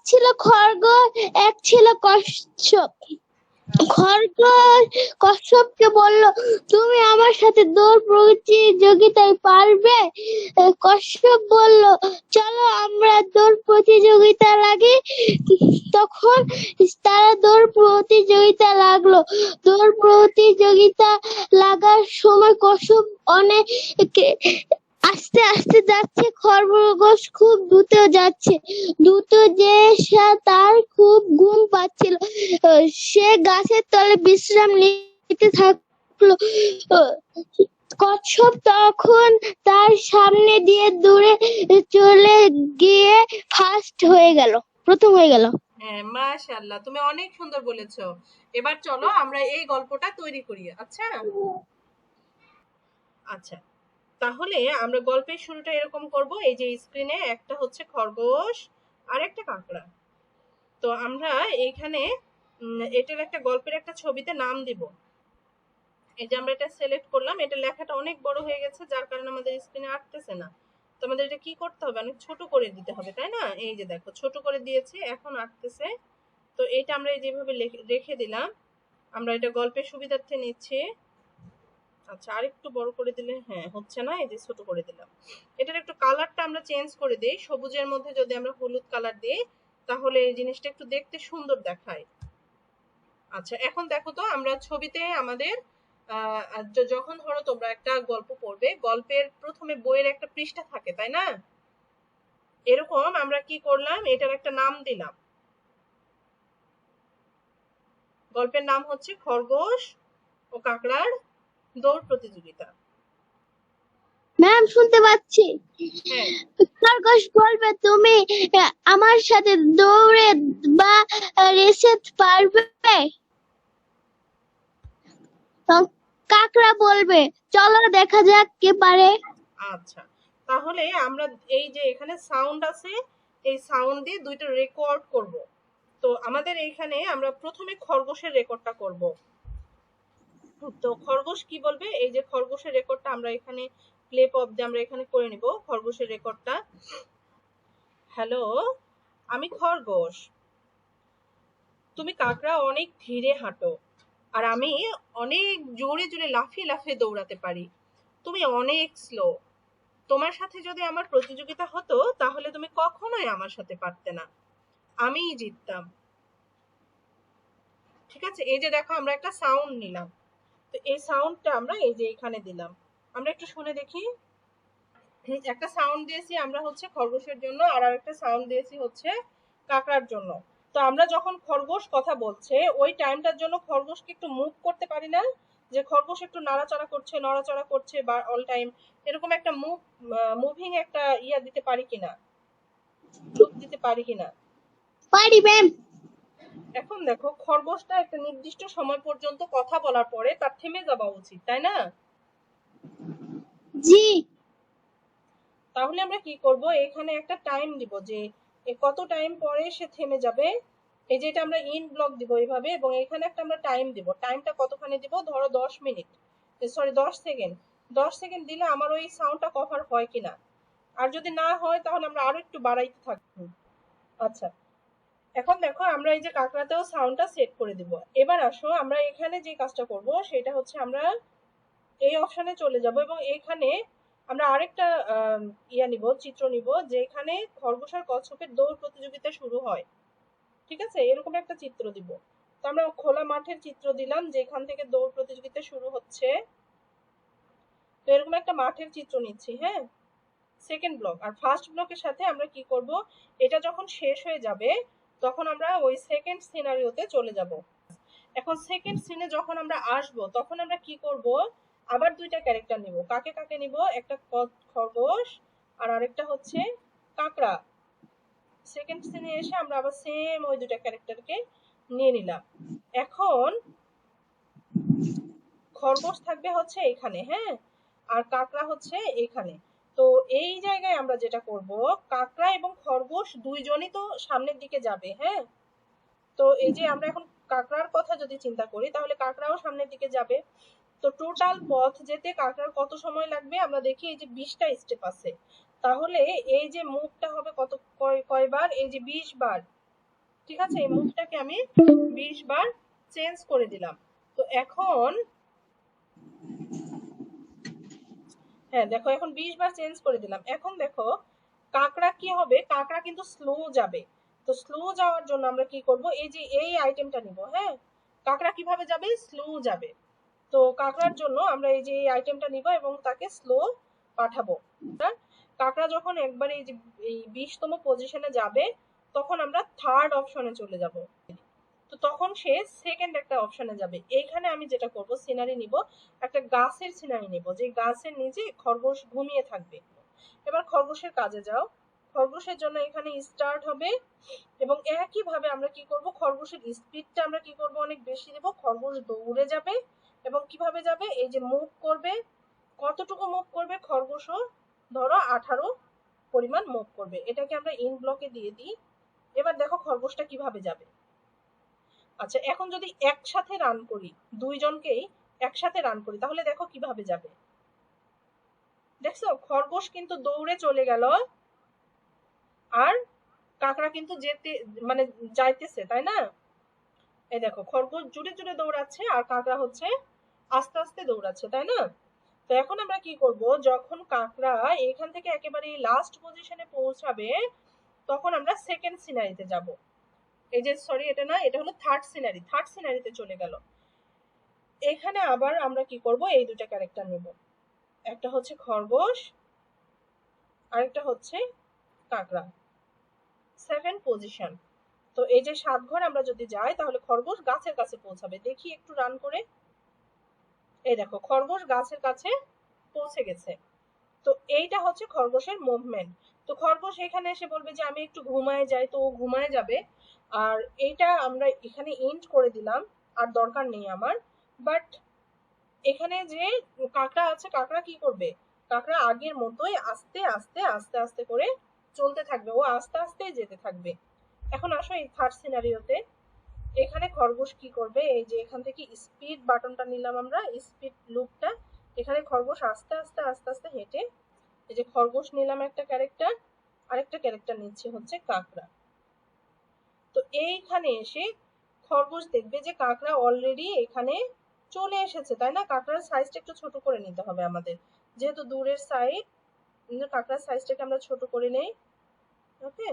ছিল খরগোশ, এক ছিল কচ্ছপ। খরগোশ কচ্ছপকে বলল, তুমি আমার সাথে দৌড় প্রতিযোগিতায় পারবে? কচ্ছপ বলল, চলো আমরা দৌড় প্রতিযোগিতা লাগি। তখন তারা দৌড় প্রতিযোগিতা লাগলো। দৌড় প্রতিযোগিতা লাগার সময় কচ্ছপ অনেক আস্তে আস্তে যাচ্ছে, খরগোশ খুব দ্রুত যাচ্ছে। দ্রুত যে তার খুব ঘুম পাচ্ছিল, সে গাছের তলে বিশ্রাম নিতে থাকলো। কচ্ছপ তখন তার সামনে দিয়ে দূরে চলে গিয়ে প্রথম হয়ে গেল। হ্যাঁ, মাশাআল্লাহ, তুমি অনেক সুন্দর বলেছো। এবার চলো আমরা এই গল্পটা তৈরি করি। আচ্ছা আচ্ছা, তাহলে আমরা গল্পের শুরুটা এরকম করব। এই যে স্ক্রিনে একটা হচ্ছে খরগোশ আর একটা কাঁকড়া। তো আমরা এইখানে এটার একটা গল্পের একটা ছবিতে নাম দিব। এই যে আমরা এটা সিলেক্ট করলাম, এটা লেখাটা অনেক বড় হয়ে গেছে যার কারণে আমাদের স্ক্রিনে আসতেছে না। তো আমাদের এটা কি করতে হবে, অনেক ছোট করে দিতে হবে, তাই না? এই যে দেখো ছোট করে দিয়েছি, এখন আসতেছে। তো এটা আমরা যেভাবে রেখে দিলাম, আমরা এটা গল্পের সুবিধার্থে নিচ্ছি। আচ্ছা, আরেকটু বড় করে দিলে হ্যাঁ হচ্ছে না, এই যে ছোট করে দিলাম। এটার একটু কালারটা আমরা চেঞ্জ করে দিই, সবুজের মধ্যে যদি আমরা হলুদ কালার দিই তাহলে এই জিনিসটা একটু দেখতে সুন্দর দেখায়। আচ্ছা, এখন দেখো তো আমরা ছবিতে আমাদের যখন ধরো তোমরা একটা গল্প পড়বে, গল্পের প্রথমে বইয়ের একটা পৃষ্ঠা থাকে, তাই না? এরকম আমরা কি করলাম, এটার একটা নাম দিলাম। গল্পের নাম হচ্ছে খরগোশ ও কাঁকড়ার দৌড় প্রতিযোগিতা। ম্যাম শুনতে পাচ্ছি। হ্যাঁ, খরগোশ বলবে, তুমি আমার সাথে দৌড়ে বা রেসে পারবে? কাকড়া বলবে, চলো দেখা যাক কে পারে। আচ্ছা, তাহলে আমরা এই যে এখানে সাউন্ড আছে, এই সাউন্ড দিয়ে দুইটা রেকর্ড করব। তো আমাদের এইখানে আমরা প্রথমে খরগোশের রেকর্ডটা করব। তো খরগোশ কি বলবে, এই যে খরগোশের রেকর্ডটা আমরা এখানে প্লে পপ দিয়ে আমরা এখানে করে নিব খরগোশের রেকর্ডটা। হ্যালো, আমি খরগোশ। তুমি কাকড়া অনেক ধীরে হাঁটো, আর আমি অনেক জোরে জোরে লাফিয়ে লাফিয়ে দৌড়াতে পারি। তুমি অনেক স্লো। তোমার সাথে যদি আমার প্রতিযোগিতা হতো তাহলে তুমি কখনোই আমার সাথে পারতে না, আমিই জিততাম। ঠিক আছে, এই যে দেখো আমরা একটা সাউন্ড নিলাম। তো এই সাউন্ডটা আমরা এই যে এখানে দিলাম, আমরা একটু শুনে দেখি। একটা সাউন্ড দিয়েছি আমরা হচ্ছে খরগোশের জন্য, আর একটা সাউন্ড দিয়েছি হচ্ছে কাকড়ার জন্য। তো আমরা যখন খরগোশ কথা বলছে ওই টাইমটার জন্য খরগোশকে একটু মুভ করতে পারি না, যে খরগোশ একটু নড়াচড়া করছে বা অল টাইম এরকম একটা মুভিং একটা ইয়া দিতে পারি কিনা, লুক দিতে পারি কিনা? পারি ম্যাম। এখন দেখো খরগোশটা একটা নির্দিষ্ট সময় পর্যন্ত কথা বলার পরে তার থেমে যাওয়া উচিত, তাই না? জি। তাহলে আমরা কি করব, এখানে একটা টাইম দিব যে কত টাইম পরে সে থেমে যাবে। এই যে এটা আমরা ইন ব্লক দিব এইভাবে, এবং এখানে একটা আমরা টাইম দিব। টাইমটা কতখানি দিব, ধরো 10 মিনিট, সরি 10 সেকেন্ড। 10 সেকেন্ড দিলে আমার ওই সাউন্ডটা কভার হয় কিনা, আর যদি না হয় তাহলে আমরা আরো একটু বাড়াইতে থাকবো। আচ্ছা, এখন দেখো আমরা এই যে কাকড়াতেও সাউন্ডটা সেট করে দিব। এবার আসো আমরা এখানে যে কাজটা করব সেটা হচ্ছে আমরা এই অপশনে চলে যাব, এবং এখানে আমরা আরেকটা নিব, চিত্র নিব, যেখানে খরগোশ আর কচ্ছপের দৌড় প্রতিযোগিতা শুরু হয়। ঠিক আছে, এরকম একটা চিত্র দিব। তো আমরা খোলা মাঠের চিত্র দিলাম যেখান থেকে দৌড় প্রতিযোগিতা শুরু হচ্ছে। তো এরকম একটা মাঠের চিত্র নিচ্ছি। হ্যাঁ, সেকেন্ড ব্লক আর ফার্স্ট ব্লকের সাথে আমরা কি করব, এটা যখন শেষ হয়ে যাবে তখন আমরা ওই সেকেন্ড সিনারিওতে চলে যাব। এখন সেকেন্ড সিনে যখন আমরা আসব তখন আমরা কি করব, আবার দুইটা ক্যারেক্টার নিব। কাকে কাকে নিব, একটা খরগোশ আর আরেকটা হচ্ছে কাকড়া। সেকেন্ড সিনে এসে আমরা আবার সেম ওই দুইটা ক্যারেক্টারকে নিয়ে নিলাম। এখন খরগোশ থাকবে হচ্ছে এখানে, হ্যাঁ, আর কাকড়া হচ্ছে এখানে। তো এই জায়গায় আমরা যেটা করব, কাকড়া এবং খরগোশ দুইজনই তো সামনের দিকে যাবে। হ্যাঁ, তো এই যে আমরা এখন কাকড়ার কথা যদি চিন্তা করি তাহলে কাকড়াও সামনের দিকে যাবে। তো টোটাল পথ যেতে কাকড়ার কত সময় লাগবে, আমরা দেখি এই যে 20টা স্টেপ আছে। তাহলে এই যে মুভটা হবে কত, কয়বার, এই যে 20 বার। ঠিক আছে, এই মুভটাকে আমি 20 বার চেঞ্জ করে দিলাম। তো এখন হ্যাঁ দেখো, এখন 20 বার চেঞ্জ করে দিলাম। এখন দেখো কাকড়া কি হবে, কাকড়া কিন্তু স্লো যাবে। তো স্লো যাওয়ার জন্য আমরা কি করব, এই যে এই আইটেমটা নিব। হ্যাঁ, কাকড়া কিভাবে যাবে, স্লো যাবে। তো কাকড়ার জন্য আমরা এই যে এই আইটেমটা নিব এবং তাকে স্লো পাঠাবো। কাকড়া যখন একবার এই যে এই 20তম পজিশনে যাবে, তখন আমরা থার্ড অপশনে চলে যাব। তো তখন সে সেকেন্ড একটা অপশনে যাবে। এইখানে আমি যেটা করব, সিনারি নিব, একটা গাছের সিনারি নিব, যে গাছের নিচে খরগোশ ঘুমিয়ে থাকবে। এবার খরগোশের কাজে যাও। খরগোশের জন্য এখানে স্টার্ট হবে এবং একই ভাবে আমরা কি করব, খরগোশের স্পিডটা আমরা কি করব, অনেক বেশি দেব। খরগোশ দৌড়ে যাবে এবং কিভাবে যাবে, এই যে মুভ করবে। কতটুকু মুভ করবে, খরগোশও ধরো 18 পরিমাণ মুভ করবে। এটাকে আমরা ইন ব্লকে দিয়ে দিই। এবার দেখো খরগোশটা কিভাবে যাবে। আচ্ছা, এখন যদি একসাথে রান করি, দুইজনকেই একসাথে রান করি, তাহলে দেখো কিভাবে যাবে। দেখছো, খরগোশ কিন্তু দৌড়ে চলে গেল আর কাকড়া কিন্তু যেতে মানে যাইতেছে, তাই না? এই দেখো, খরগোশ জুড়ে জুড়ে দৌড়াচ্ছে আর কাকড়া হচ্ছে আস্তে আস্তে দৌড়াচ্ছে, তাই না? তো এখন আমরা কি করব, যখন কাকড়া এখান থেকে একেবারে লাস্ট পজিশনে পৌঁছাবে, তখন আমরা সেকেন্ড সিনারিতে যাব। এই যে সরি, এটা না, এটা হলো থার্ড সিনারি। থার্ড সিনারিতে চলে গেল। এখানে আবার আমরা কি করব, এই দুটা ক্যারেক্টার নেব। একটা হচ্ছে খরগোশ, আরেকটা হচ্ছে কাকড়া। 7 পজিশন। তো এই যে 7 ঘর আমরা যদি যাই, তাহলে খরগোশ গাছের কাছে পৌঁছাবে। দেখি একটু রান করে। এই দেখো, খরগোশ গাছের কাছে পৌঁছে গেছে। তো এইটা হচ্ছে খরগোশের মুভমেন্ট। তো খরগোশ এখানে এসে বলবে যে আমি একটু ঘুমায় যাই, তো ও ঘুমায় যাবে। আর এইটা আমরা এখানে এন্ড করে দিলাম, আর দরকার নেই আমার। বাট এখানে যে কাকড়া আছে, কাকড়া কি করবে, কাকড়া আগের মতোই আস্তে আস্তে আস্তে আস্তে করে চলতে থাকবে। ও আস্তে আস্তে যেতে থাকবে। এখন আসো এই থার্ড সিনারিওতে। এখানে খরগোশ কি করবে, এই যে এখান থেকে স্পিড বাটনটা নিলাম আমরা, স্পিড লুপটা। এখানে খরগোশ আস্তে আস্তে আস্তে আস্তে হেঁটে, এই যে খরগোশ নিলাম একটা ক্যারেক্টার, আরেকটা ক্যারেক্টার নিচ্ছে হচ্ছে কাকড়া। তো এইখানে এসে খরগোশ দেখবে যে কাকড়া অলরেডি এখানে চলে এসেছে, তাই না? কাকড়ার সাইজটা একটু ছোট করে নিতে হবে আমাদের, যেহেতু দূরের সাইড। কাকড়ার সাইজটাকে আমরা ছোট করে নেই। ওকে,